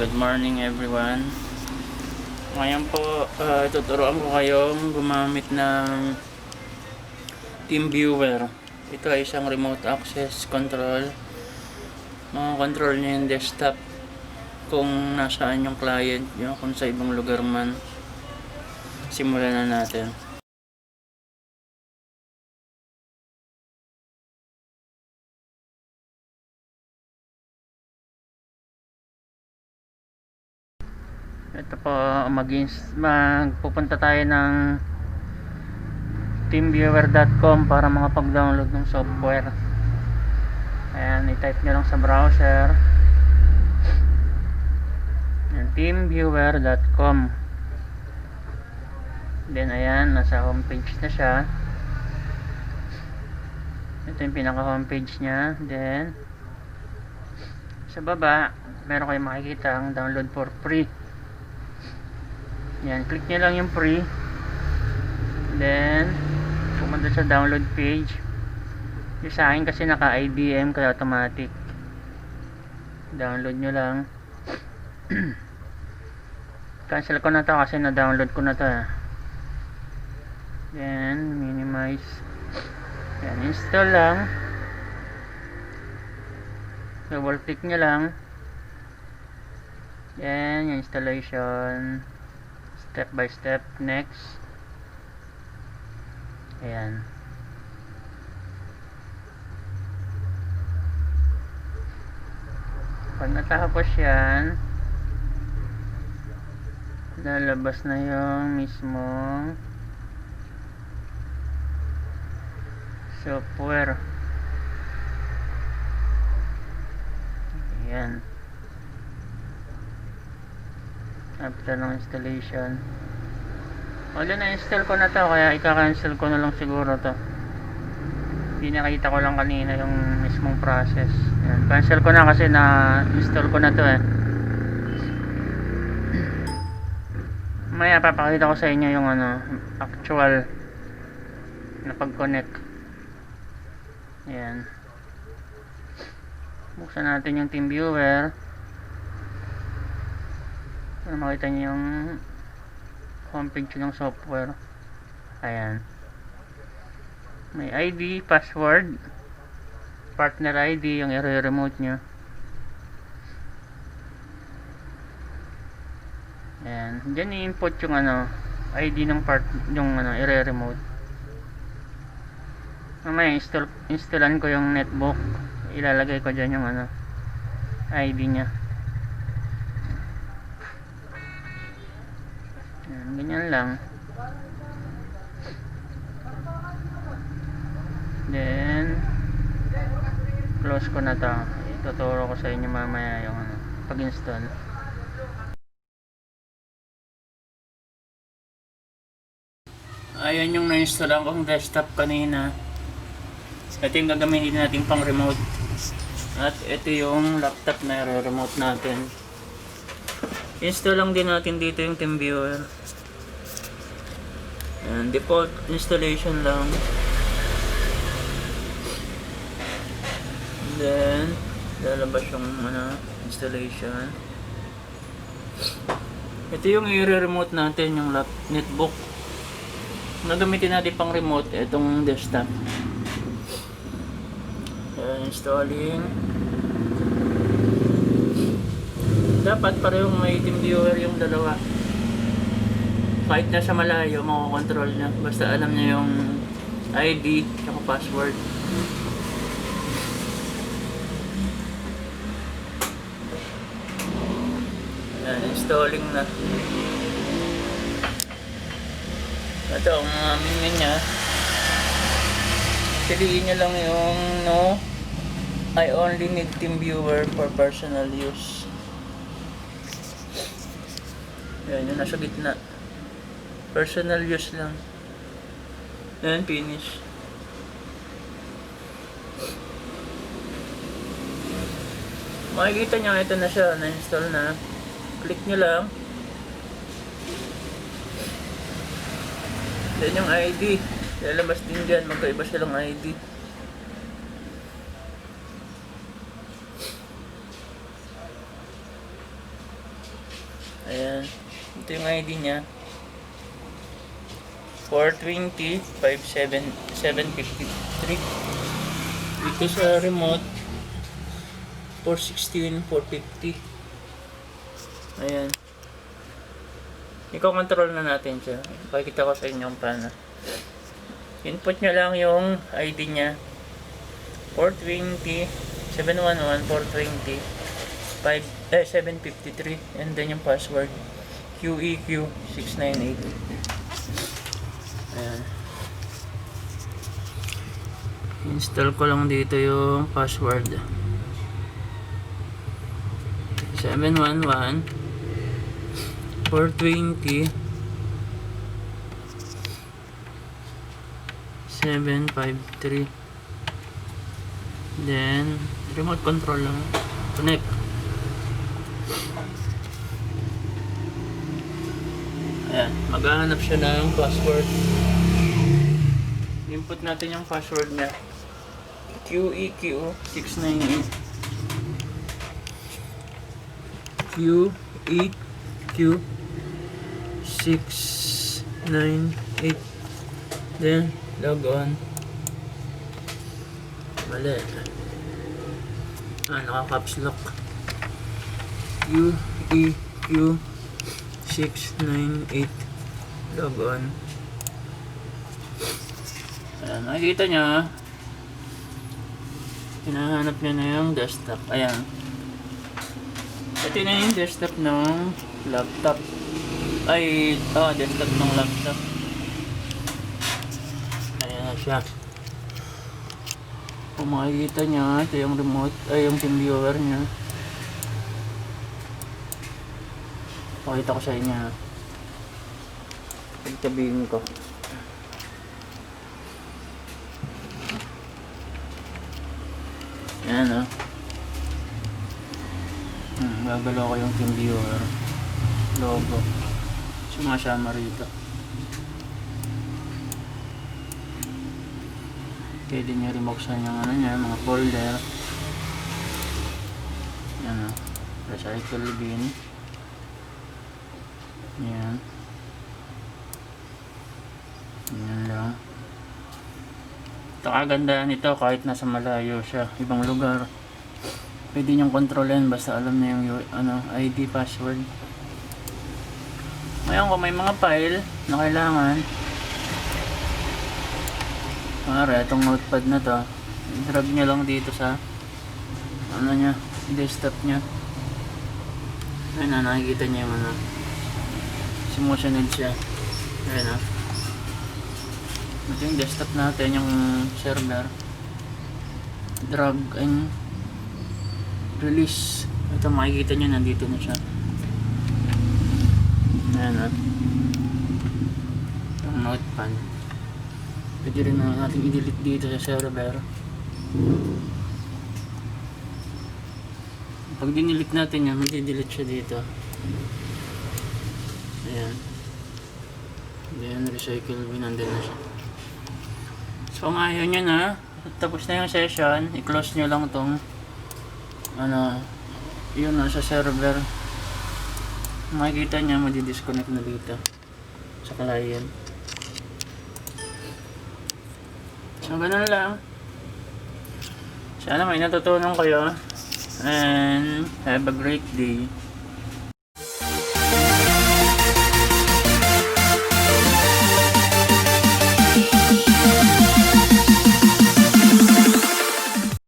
Good morning everyone. Ngayon po, tuturuan ko kayong gumamit ng Teamviewer. Ito ay isang remote access control. Control niya yung desktop kung nasaan yung client nyo, kung sa ibang lugar man. Simulan na natin. Ito po, magpupunta tayo ng teamviewer.com para makapag-download ng software. Ayan, i-type nyo lang sa browser. Ayan, teamviewer.com. Then ayan, nasa homepage na siya. Ito yung pinaka homepage nya. Then sa baba, meron kayong makikita ang download for free. Yan, click nyo lang yung free. Then pumunta sa download page. Yung sa akin kasi naka IBM kaya automatic. Download nyo lang. Cancel ko na to kasi na download ko na to. Then minimize. Yan, install lang. Double click nyo lang. Then yung installation, step by step. Next. Ayan. Pag natapos yan, lalabas na yung mismong software. Ayan. After ng installation, na-install ko na to, kaya i-cancel ko na lang siguro to. Pinakita ko lang kanina yung mismong process. Ayan, cancel ko na kasi na-install ko na to Maya papakita ko sa inyo yung actual na pag-connect. Ayan. Buksan natin yung Teamviewer para makita nyo yung homepage ng software. Ayan. May ID, password, partner ID, yung i-remote nyo. Ayan. Diyan i-input yung ID ng yung i-remote. Mamaya installan ko yung netbook. Ilalagay ko dyan yung ID nya. Ayan, ganyan lang. Then close ko na to. Ituturo ko sa inyo mamaya yung pag-install. Ayan yung na-installan kong desktop kanina. Ito yung gagamitin natin pang remote. At ito yung laptop na i-remote natin. Install lang din natin dito yung Teamviewer. And default installation lang. Then lalabas yung installation. Ito yung i-remote natin, yung netbook. Nagamitin natin pang remote itong desktop. Installing. Dapat parehong may Teamviewer yung dalawa. Kahit nasa malayo, makokontrol niya. Basta alam niya yung ID at password. Ayan, installing na. Ito ang menu niya. Piliin nyo lang yung no, I only need Teamviewer for personal use. Yan, yung nasa gitna. Personal use lang. Yan, finish. Makikita nyo, ito na siya, na-install na. Click nyo lang. Yan yung ID. Lalabas din dyan, magkaiba silang ID. Ito yung ID niya. 420 753. Dito sa remote 416 450. Ayan. I-control na natin siya. Pakikita ko sa inyo kung paano. Input nyo lang yung ID niya. 420 711 420 753, and then yung password QEQ 698. Ayan. Install ko lang dito yung password. 711 420 753. Then remote control lang. Connect. Ayan, maghahanap siya ng password. Input natin yung password niya. QEQ 698. QEQ 698. Then log on. Mali. Naka-caps lock. QEQ 698. Log on. Ayan, nakikita nyo. Hinahanap nyo na yung desktop. Ayan. Ito na yung desktop ng laptop. Desktop ng laptop. Ayan na siya. Kung makikita nyo, ito yung remote, yung Teamviewer nya. Pakita ko sa inyo. Pagtabihin ko. Yan gagalaw ko yung Teamviewer logo. Sumasama rito. Pwede nyo remoksan yung mga folder. Yan recycle bin. Yan. Yan lang. Ito kagandahan nito kahit nasa malayo siya, ibang lugar. Pwede niyong kontrolin basta alam na yung ID, password. Ngayon kung may mga file na kailangan, itong notepad na to, drag nyo lang dito sa desktop nya. Ayun nakikita nyo yung sumusunod siya. Ayun ito yung desktop natin, yung server. Drag and release. Ito makikita nyo, nandito na siya. Ayan yung notepad. Pwede rin natin i-delete dito sa server. Pag dinilit natin yan, mag-delete siya dito. Ayan. Then recycle bin, nandun na siya. So kung ayaw nyo na, tapos na yung session, i-close nyo lang tong yun sa server. Makikita nyo, madi-disconnect na dito sa client. So ganun lang. Sana may natutunan kayo, and have a great day.